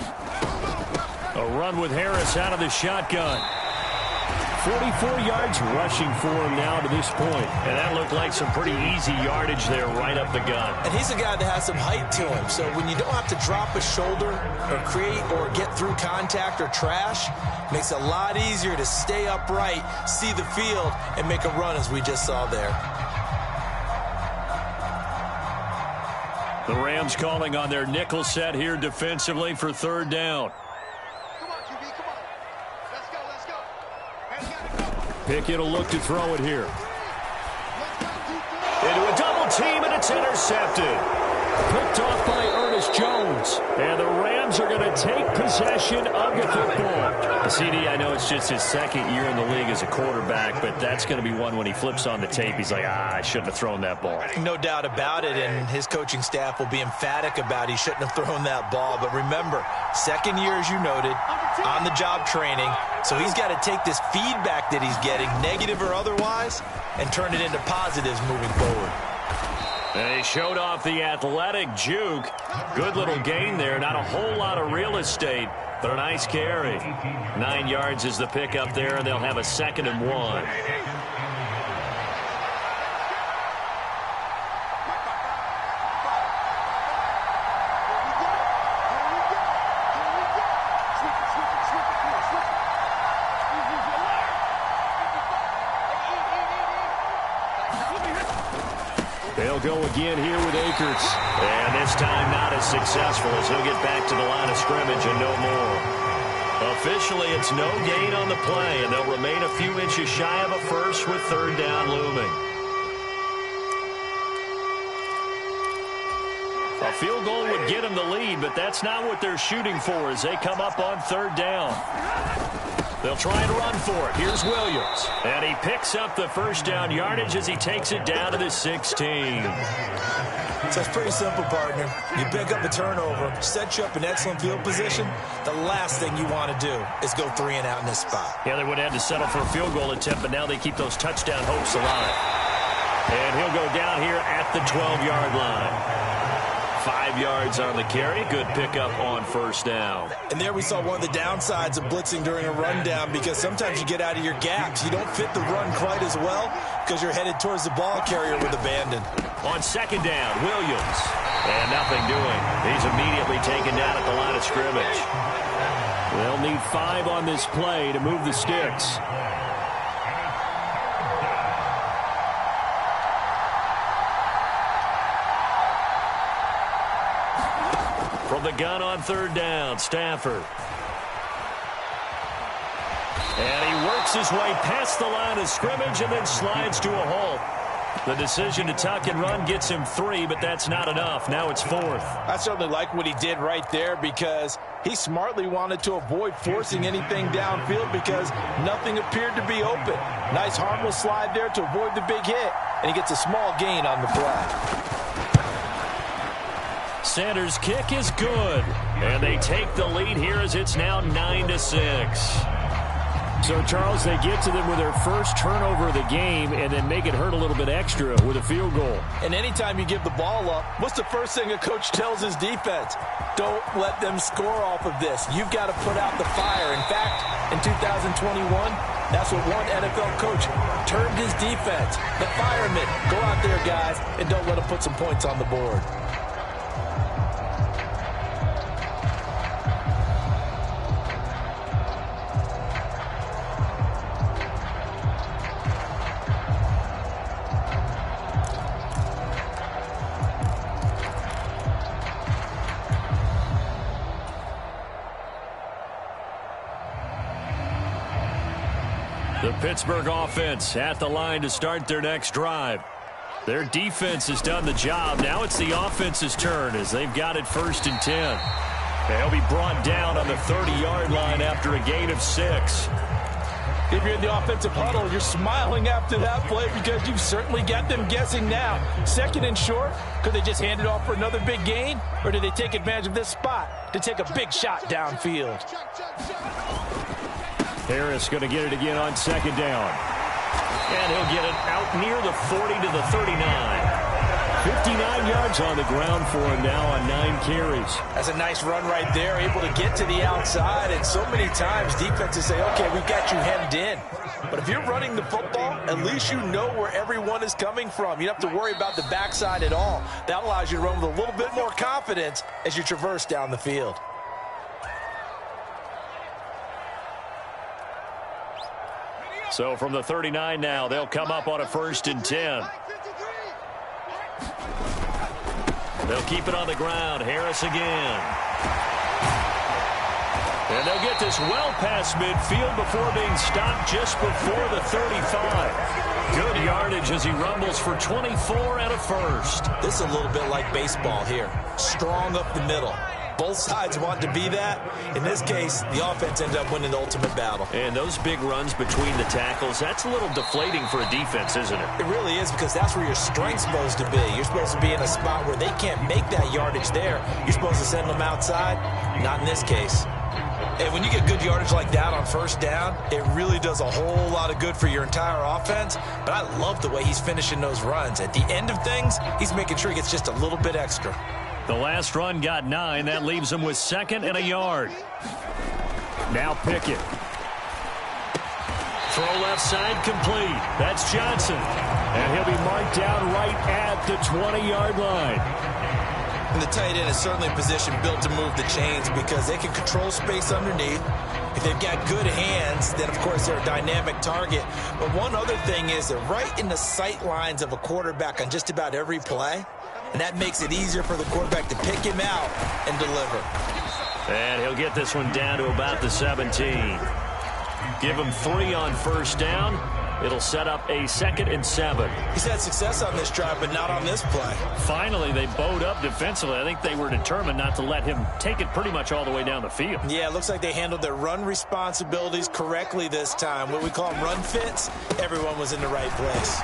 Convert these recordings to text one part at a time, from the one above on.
A run with Harris out of the shotgun. 44 yards rushing for him now to this point. And that looked like some pretty easy yardage there right up the gut. And he's a guy that has some height to him. So when you don't have to drop a shoulder or create or get through contact or trash, makes it a lot easier to stay upright, see the field, and make a run as we just saw there. The Rams calling on their nickel set here defensively for third down. Come on, QB, come on. Let's go, let's go. Pickett will look to throw it here. Into a double team, and it's intercepted. Picked off by Ernest Jones. And the Rams are going to take possession of the football. CD, I know it's just his second year in the league as a quarterback, but that's going to be one when he flips on the tape. He's like, I shouldn't have thrown that ball. No doubt about it, and his coaching staff will be emphatic about he shouldn't have thrown that ball. But remember, second year, as you noted, on-the-job training. So he's got to take this feedback that he's getting, negative or otherwise, and turn it into positives moving forward. And he showed off the athletic juke. Good little gain there. Not a whole lot of real estate, but a nice carry. 9 yards is the pickup there, and they'll have a 2nd and 1. They'll go again here with Akers. And this time not as successful as he'll get back to the line of scrimmage and no more. Officially, it's no gain on the play, and they'll remain a few inches shy of a first with third down looming. A field goal would get them the lead, but that's not what they're shooting for as they come up on third down. They'll try and run for it. Here's Williams. And he picks up the first down yardage as he takes it down to the 16. So it's pretty simple, partner. You pick up a turnover, set you up in excellent field position. The last thing you want to do is go 3 and out in this spot. Yeah, they would have had to settle for a field goal attempt, but now they keep those touchdown hopes alive. And he'll go down here at the 12-yard line. 5 yards on the carry. Good pickup on first down. And there we saw one of the downsides of blitzing during a rundown, because sometimes you get out of your gaps. You don't fit the run quite as well because you're headed towards the ball carrier with abandon. On second down, Williams. And nothing doing. He's immediately taken down at the line of scrimmage. They'll need 5 on this play to move the sticks. From the gun on third down, Stafford. And he works his way past the line of scrimmage and then slides to a halt. The decision to tuck and run gets him 3, but that's not enough. Now it's 4th. I certainly like what he did right there, because he smartly wanted to avoid forcing anything downfield because nothing appeared to be open. Nice harmless slide there to avoid the big hit, and he gets a small gain on the play. Sanders' kick is good. And they take the lead here as it's now 9-6. So, Charles, they get to them with their first turnover of the game and then make it hurt a little bit extra with a field goal. And anytime you give the ball up, what's the first thing a coach tells his defense? Don't let them score off of this. You've got to put out the fire. In fact, in 2021, that's what one NFL coach termed his defense. The firemen. Go out there, guys, and don't let them put some points on the board. The Pittsburgh offense at the line to start their next drive. Their defense has done the job. Now it's the offense's turn as they've got it 1st and 10. They'll be brought down on the 30-yard line after a gain of 6. If you're in the offensive huddle, you're smiling after that play because you've certainly got them guessing now. 2nd and short, could they just hand it off for another big gain? Or do they take advantage of this spot to take a big shot downfield? Harris going to get it again on 2nd down. And he'll get it out near the 40 to the 39. 59 yards on the ground for him now on 9 carries. That's a nice run right there, able to get to the outside. And so many times defenses say, okay, we've got you hemmed in. But if you're running the football, at least you know where everyone is coming from. You don't have to worry about the backside at all. That allows you to run with a little bit more confidence as you traverse down the field. So from the 39 now, they'll come up on a 1st and 10. They'll keep it on the ground. Harris again. And they'll get this well past midfield before being stopped just before the 35. Good yardage as he rumbles for 24 and a 1st. This is a little bit like baseball here. Strong up the middle. Both sides want to be that. In this case, the offense ended up winning the ultimate battle. And those big runs between the tackles, that's a little deflating for a defense, isn't it? It really is, because that's where your strength's supposed to be. You're supposed to be in a spot where they can't make that yardage there. You're supposed to send them outside. Not in this case. And when you get good yardage like that on 1st down, it really does a whole lot of good for your entire offense. But I love the way he's finishing those runs. At the end of things, he's making sure he gets just a little bit extra. The last run got 9. That leaves him with 2nd and a yard. Now Pickett. Throw left side complete. That's Johnson. And he'll be marked down right at the 20-yard line. And the tight end is certainly a position built to move the chains because they can control space underneath. If they've got good hands, then, of course, they're a dynamic target. But one other thing is they're right in the sight lines of a quarterback on just about every play. And that makes it easier for the quarterback to pick him out and deliver. And he'll get this one down to about the 17. Give him 3 on 1st down. It'll set up a 2nd and 7. He's had success on this drive, but not on this play. Finally, they bowed up defensively. I think they were determined not to let him take it pretty much all the way down the field. Yeah, it looks like they handled their run responsibilities correctly this time. What we call run fits, everyone was in the right place.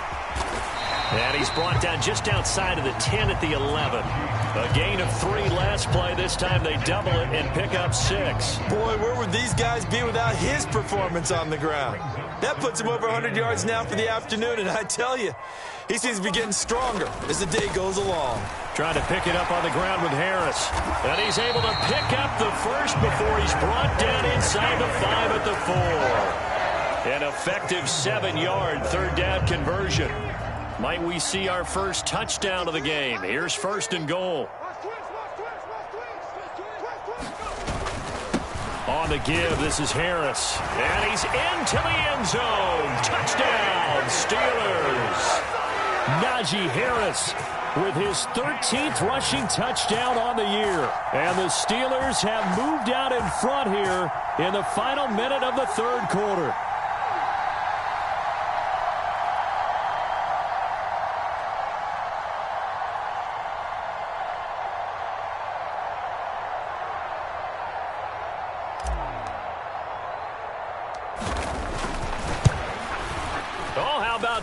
And he's brought down just outside of the 10 at the 11. A gain of 3 last play. This time they double it and pick up 6. Boy, where would these guys be without his performance on the ground? That puts him over 100 yards now for the afternoon, and I tell you, he seems to be getting stronger as the day goes along. Trying to pick it up on the ground with Harris. And he's able to pick up the 1st before he's brought down inside the 5 at the 4. An effective 7-yard 3rd down conversion. Might we see our first touchdown of the game? Here's 1st and goal. On the give, this is Harris. And he's into the end zone. Touchdown, Steelers. Najee Harris with his 13th rushing touchdown on the year. And the Steelers have moved out in front here in the final minute of the 3rd quarter.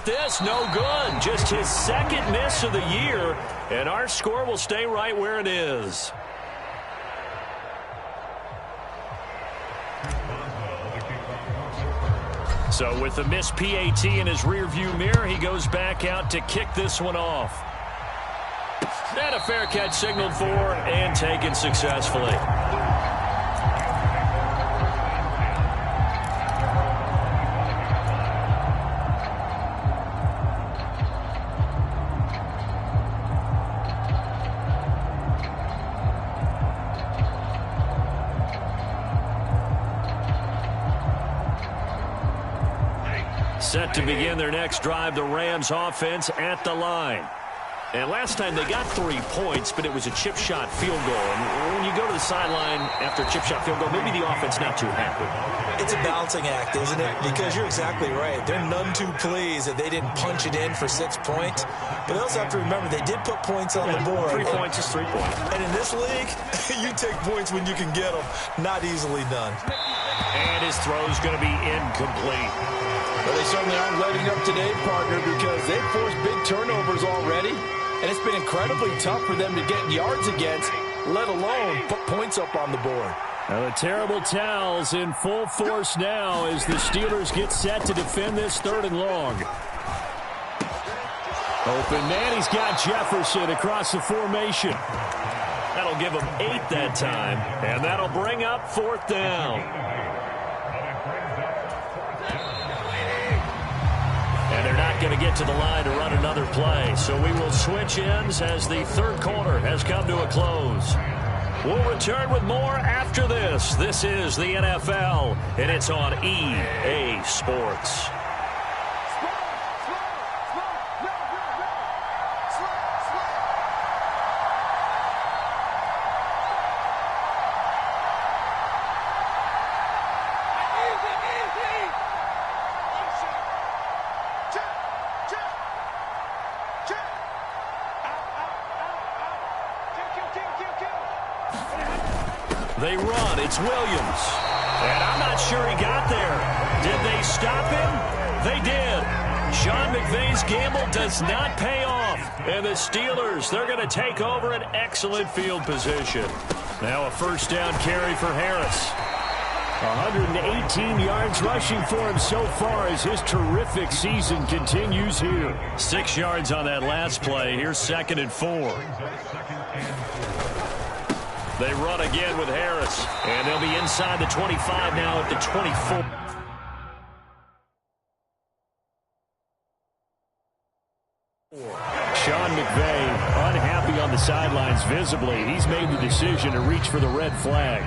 This no good. Just his 2nd miss of the year, and our score will stay right where it is. So with the missed PAT in his rearview mirror, he goes back out to kick this one off. And a fair catch signaled for and taken successfully. Set to begin their next drive, the Rams offense at the line. And last time they got 3 points, but it was a chip shot field goal. And when you go to the sideline after a chip shot field goal, maybe the offense not too happy. It's a balancing act, isn't it? Because you're exactly right. They're none too pleased that they didn't punch it in for 6 points. But they also have to remember they did put points on the board. 3 points is 3 points. And in this league, you take points when you can get them. Not easily done. And his throw's going to be incomplete. Well, they certainly aren't letting up today, partner, because they've forced big turnovers already. And it's been incredibly tough for them to get yards against, let alone put points up on the board. Now the terrible towels in full force now as the Steelers get set to defend this 3rd and long. Open man, he's got Jefferson across the formation. That'll give him 8 that time, and that'll bring up 4th down. And they're not going to get to the line to run another play, so we will switch ends as the 3rd quarter has come to a close. We'll return with more after this. This is the NFL, and it's on EA Sports. They run. It's Williams. And I'm not sure he got there. Did they stop him? They did. Sean McVay's gamble does not pay off. And the Steelers, they're going to take over an excellent field position. Now a 1st down carry for Harris. 118 yards rushing for him so far as his terrific season continues here. 6 yards on that last play. Here's 2nd and 4. They run again with Harris, and they'll be inside the 25 now at the 24. Sean McVay unhappy on the sidelines visibly. He's made the decision to reach for the red flag.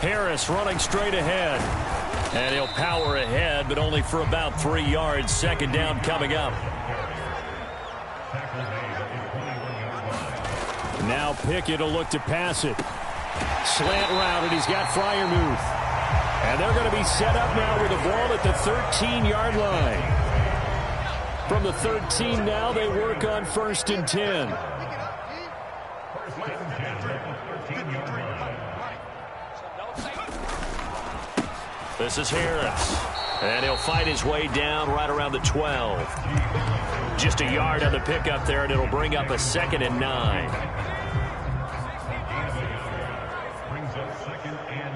Harris running straight ahead. And he'll power ahead, but only for about 3 yards. 2nd down coming up. Now Pickett will look to pass it. Slant route, and he's got Freiermuth. And they're going to be set up now with the ball at the 13-yard line. From the 13 now, they work on 1st and 10. This is Harris, and he'll fight his way down right around the 12. Just a yard on the pickup there, and it'll bring up a 2nd and 9. Brings up 2nd and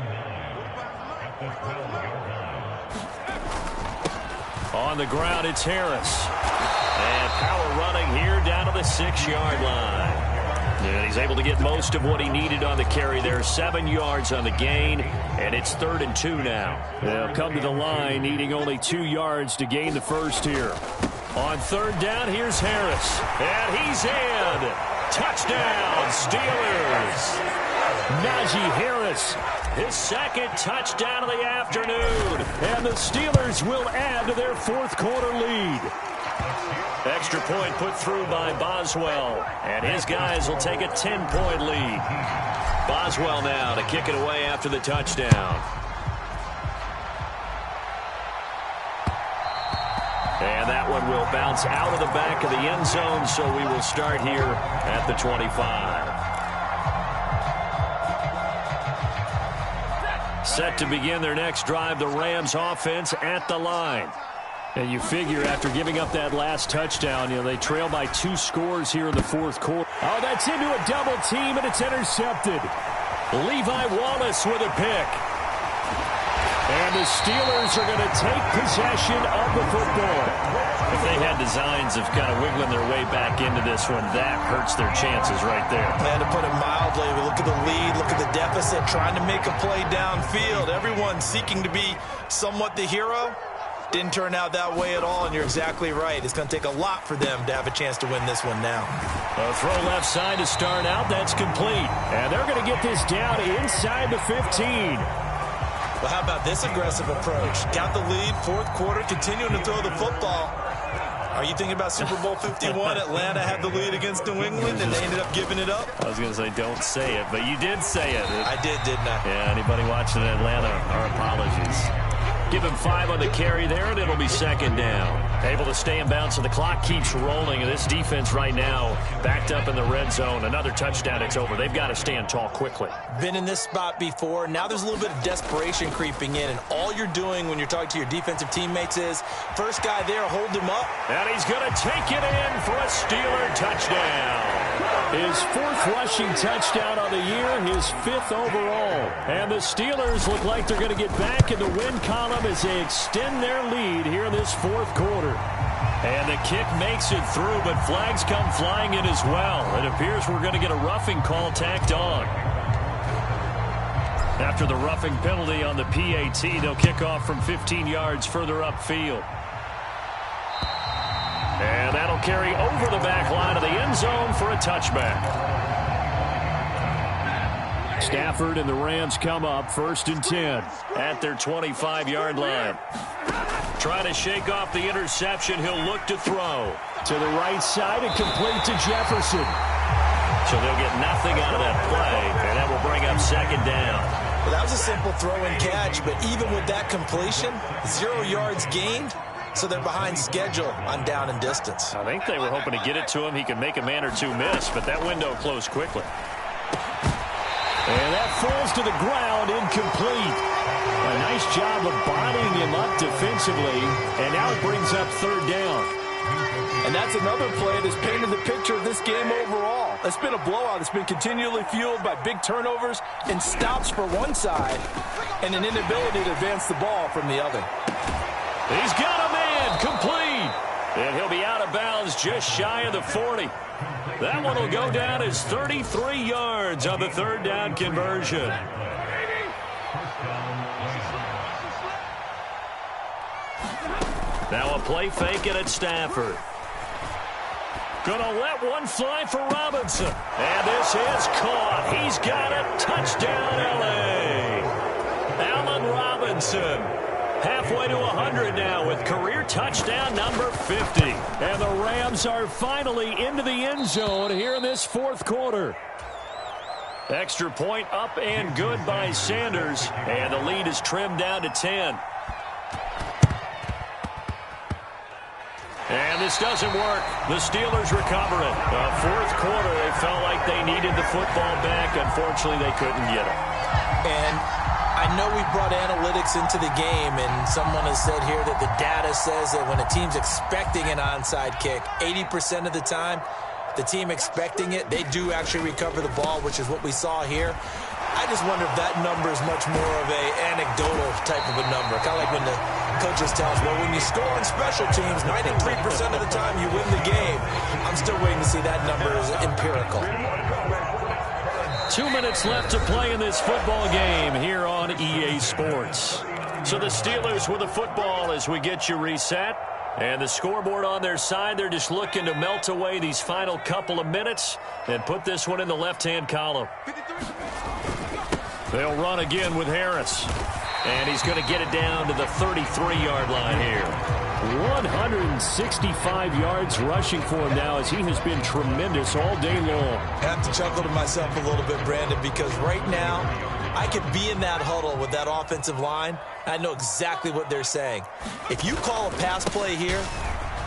9. On the ground, it's Harris. And power running here down to the 6-yard line. And he's able to get most of what he needed on the carry there. 7 yards on the gain, and it's 3rd and 2 now. They'll come to the line, needing only 2 yards to gain the 1st here. On 3rd down, here's Harris. And he's in. Touchdown, Steelers. Najee Harris, his 2nd touchdown of the afternoon. And the Steelers will add to their 4th quarter lead. Extra point put through by Boswell, and his guys will take a 10-point lead. Boswell now to kick it away after the touchdown. And that one will bounce out of the back of the end zone, so we will start here at the 25. Set to begin their next drive, the Rams offense at the line. And you figure after giving up that last touchdown, they trail by 2 scores here in the 4th quarter. Oh, that's into a double team, and it's intercepted. Levi Wallace with a pick. And the Steelers are going to take possession of the football. If they had designs of kind of wiggling their way back into this one, that hurts their chances right there. And to put it mildly, we look at the lead, look at the deficit, trying to make a play downfield. Everyone seeking to be somewhat the hero. Didn't turn out that way at all, and you're exactly right. It's going to take a lot for them to have a chance to win this one now. A throw left side to start out. That's complete. And they're going to get this down inside the 15. Well, how about this aggressive approach? Got the lead, 4th quarter, continuing to throw the football. Are you thinking about Super Bowl 51? Atlanta had the lead against New England, and they ended up giving it up? I was going to say, don't say it, but you did say it. I did, didn't I? Yeah, anybody watching in Atlanta, our apologies. Give him 5 on the carry there, and it'll be second down. Able to stay in bounds, so the clock keeps rolling. And this defense right now backed up in the red zone. Another touchdown, it's over. They've got to stand tall quickly. Been in this spot before. Now there's a little bit of desperation creeping in. And all you're doing when you're talking to your defensive teammates is, first guy there, hold him up. And he's going to take it in for a Steeler touchdown. His 4th rushing touchdown on the year, his 5th overall. And the Steelers look like they're going to get back in the win column as they extend their lead here in this 4th quarter. And the kick makes it through, but flags come flying in as well. It appears we're going to get a roughing call tacked on. After the roughing penalty on the PAT, they'll kick off from 15 yards further upfield. And that'll carry over the back line of the end zone for a touchback. Stafford and the Rams come up 1st and 10 at their 25-yard line. Trying to shake off the interception. He'll look to throw. To the right side and complete to Jefferson. So they'll get nothing out of that play, and that will bring up second down. Well, that was a simple throw and catch, but even with that completion, 0 yards gained. So they're behind schedule on down and distance. I think they were hoping to get it to him. He could make a man or two miss, but that window closed quickly. And that falls to the ground, incomplete. A nice job of bodying him up defensively, and now it brings up 3rd down. And that's another play that's painted the picture of this game overall. It's been a blowout. It's been continually fueled by big turnovers and stops for one side and an inability to advance the ball from the other. He's got a man, complete. And he'll be out of bounds just shy of the 40. That one will go down as 33 yards on the 3rd down conversion. Now a play fake it at Stafford. Gonna let one fly for Robinson. And this is caught. He's got it. Touchdown, L.A. Allen Robinson. Halfway to 100 now with career touchdown number 50. And the Rams are finally into the end zone here in this 4th quarter. Extra point up and good by Sanders. And the lead is trimmed down to 10. And this doesn't work. The Steelers recover it. The 4th quarter, they felt like they needed the football back. Unfortunately, they couldn't get it. And I know we brought analytics into the game, and someone has said here that the data says that when a team's expecting an onside kick, 80% of the time, the team expecting it, they do actually recover the ball, which is what we saw here. I just wonder if that number is much more of an anecdotal type of a number. Kind of like when the coaches tell us, well, when you score on special teams, 93% of the time you win the game. I'm still waiting to see that number is empirical. 2 minutes left to play in this football game here on EA Sports. So the Steelers with the football as we get you reset. And the scoreboard on their side, they're just looking to melt away these final couple of minutes and put this one in the left-hand column. They'll run again with Harris. And he's going to get it down to the 33-yard line here. 165 yards rushing for him now as he has been tremendous all day long. I have to chuckle to myself a little bit, Brandon, because right now I could be in that huddle with that offensive line. I know exactly what they're saying. If you call a pass play here,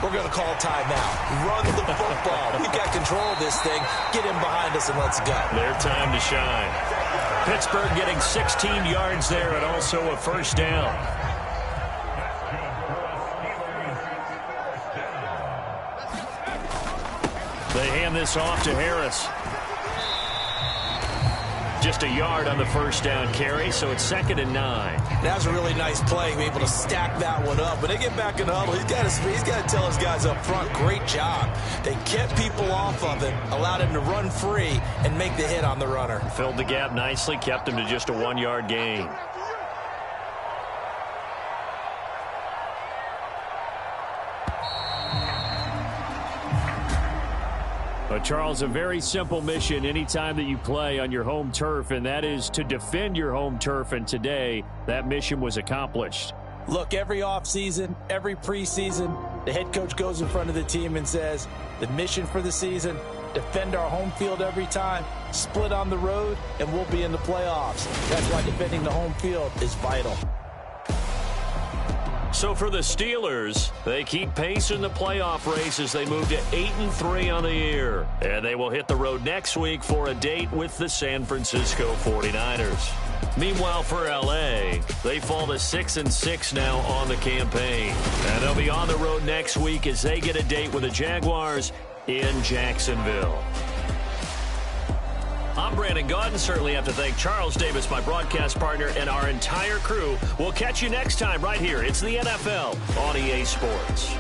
we're going to call timeout. Run the football. We've got control of this thing. Get in behind us and let's go. Their time to shine. Pittsburgh getting 16 yards there and also a 1st down. They hand this off to Harris. Just a yard on the 1st down carry, so it's 2nd and 9. That was a really nice play, being able to stack that one up. When they get back in the huddle, he's got to tell his guys up front, great job. They kept people off of him, allowed him to run free and make the hit on the runner. Filled the gap nicely, kept him to just a 1-yard gain. But, Charles, a very simple mission anytime that you play on your home turf, and that is to defend your home turf. And today, that mission was accomplished. Look, every offseason, every preseason, the head coach goes in front of the team and says, the mission for the season, defend our home field every time, split on the road, and we'll be in the playoffs. That's why defending the home field is vital. So for the Steelers, they keep pace in the playoff race as they move to 8-3 on the year. And they will hit the road next week for a date with the San Francisco 49ers. Meanwhile, for L.A., they fall to 6-6 now on the campaign. And they'll be on the road next week as they get a date with the Jaguars in Jacksonville. I'm Brandon Gaudin. Certainly have to thank Charles Davis, my broadcast partner, and our entire crew. We'll catch you next time right here. It's the NFL on EA Sports.